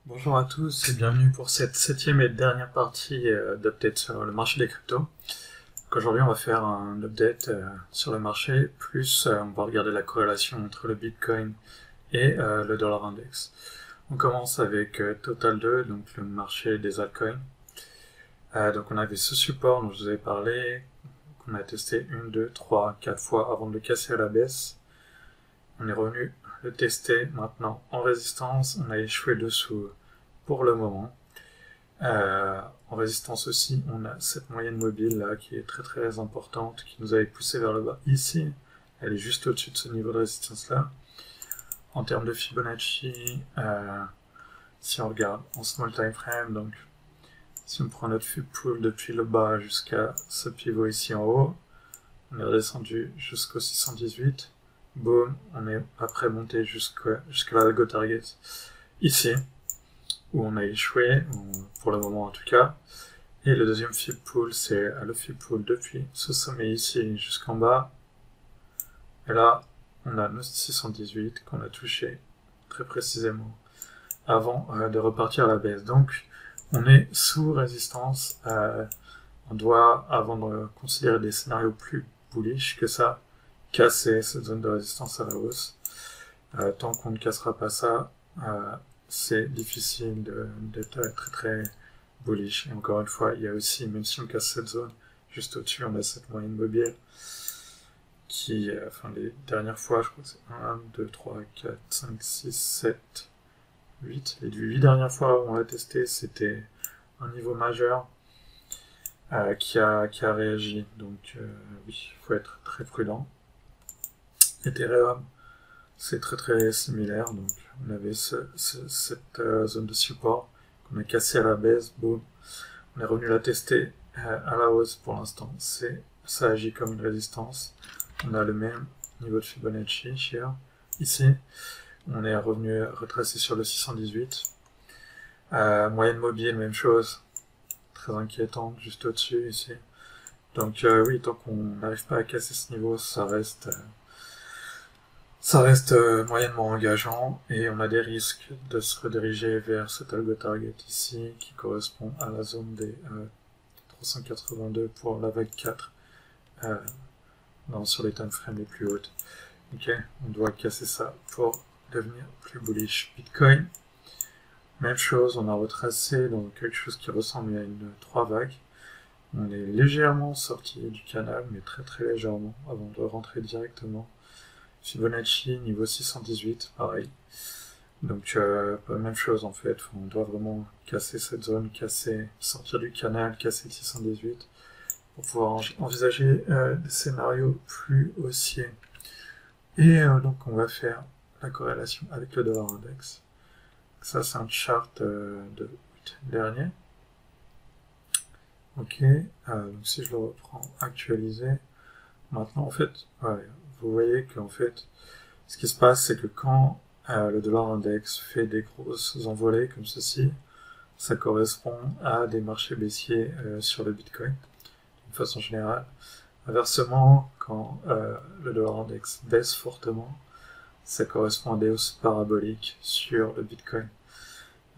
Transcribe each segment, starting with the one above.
Bonjour à tous et bienvenue pour cette septième et dernière partie d'update sur le marché des cryptos. Donc aujourd'hui on va faire un update sur le marché, plus on va regarder la corrélation entre le Bitcoin et le dollar index. On commence avec Total 2, donc le marché des altcoins. Donc on avait ce support dont je vous avais parlé, qu'on a testé 1, 2, 3, 4 fois avant de le casser à la baisse. On est revenu le tester maintenant en résistance, on a échoué dessous pour le moment. En résistance aussi, on a cette moyenne mobile là qui est très importante, qui nous avait poussé vers le bas ici. Elle est juste au-dessus de ce niveau de résistance là. En termes de Fibonacci, si on regarde en small time frame, donc si on prend notre fib pool depuis le bas jusqu'à ce pivot ici en haut, on est redescendu jusqu'au 618. Boom, on est après monté jusqu'à la go target ici, où on a échoué, pour le moment en tout cas. Et le deuxième fib pool, c'est le fib pool depuis ce sommet ici jusqu'en bas. Et là, on a nos 618 qu'on a touché très précisément avant de repartir à la baisse. Donc, on est sous résistance. On doit, avant de considérer des scénarios plus bullish que ça, casser cette zone de résistance à la hausse. Tant qu'on ne cassera pas ça, c'est difficile d'être très bullish. Et encore une fois, il y a aussi, même si on casse cette zone, juste au-dessus, on a cette moyenne mobile qui, enfin les dernières fois, je crois que c'est 1, 2, 3, 4, 5, 6, 7, 8. Les 8 dernières fois où on l'a testé, c'était un niveau majeur qui a réagi. Donc oui, il faut être très prudent. Ethereum, c'est très similaire. Donc on avait cette zone de support qu'on a cassé à la baisse, boum. On est revenu la tester à la hausse pour l'instant. Ça agit comme une résistance. On a le même niveau de Fibonacci ici. On est revenu retracé sur le 618. Moyenne mobile, même chose. Très inquiétante, juste au-dessus ici. Donc oui, tant qu'on n'arrive pas à casser ce niveau, ça reste moyennement engageant et on a des risques de se rediriger vers cet algo target ici qui correspond à la zone des 382 pour la vague 4 sur les time frames les plus hautes. Ok, on doit casser ça pour devenir plus bullish. Bitcoin, même chose, on a retracé dans quelque chose qui ressemble à une 3 vagues. On est légèrement sorti du canal, mais très légèrement, avant de rentrer directement. Fibonacci, niveau 618, pareil. Donc, même chose en fait, on doit vraiment casser cette zone, sortir du canal, casser le 618, pour pouvoir envisager des scénarios plus haussiers. Et donc, on va faire la corrélation avec le dollar index. Ça, c'est un chart de août dernier. Ok, donc si je le reprends actualisé, maintenant en fait, ouais, vous voyez qu'en fait, ce qui se passe, c'est que quand le dollar index fait des grosses envolées comme ceci, ça correspond à des marchés baissiers sur le Bitcoin, d'une façon générale. Inversement, quand le dollar index baisse fortement, ça correspond à des hausses paraboliques sur le Bitcoin.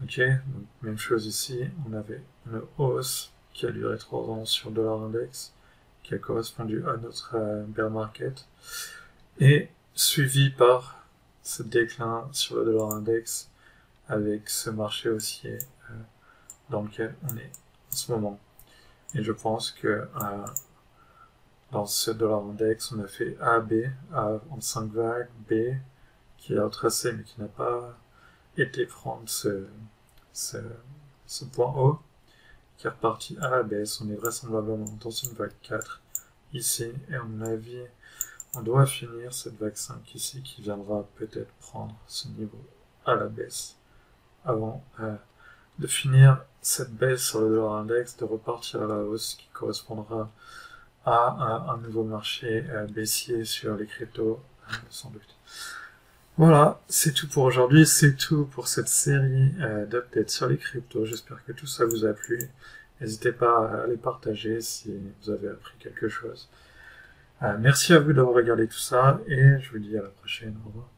Ok, donc même chose ici, on avait une hausse qui a duré 3 ans sur le dollar index, qui a correspondu à notre bear market, et suivi par ce déclin sur le dollar index avec ce marché haussier dans lequel on est en ce moment. Et je pense que dans ce dollar index, on a fait A, B, A en 5 vagues, B qui a retracé mais qui n'a pas été prendre ce point haut, qui est reparti à la baisse. On est vraisemblablement dans une vague 4 ici, et à mon avis, on doit finir cette vague 5 ici, qui viendra peut-être prendre ce niveau à la baisse, avant de finir cette baisse sur le dollar index, de repartir à la hausse, qui correspondra à un nouveau marché baissier sur les cryptos, sans doute. Voilà, c'est tout pour aujourd'hui, c'est tout pour cette série d'updates sur les cryptos. J'espère que tout ça vous a plu. N'hésitez pas à les partager si vous avez appris quelque chose. Merci à vous d'avoir regardé tout ça et je vous dis à la prochaine. Au revoir.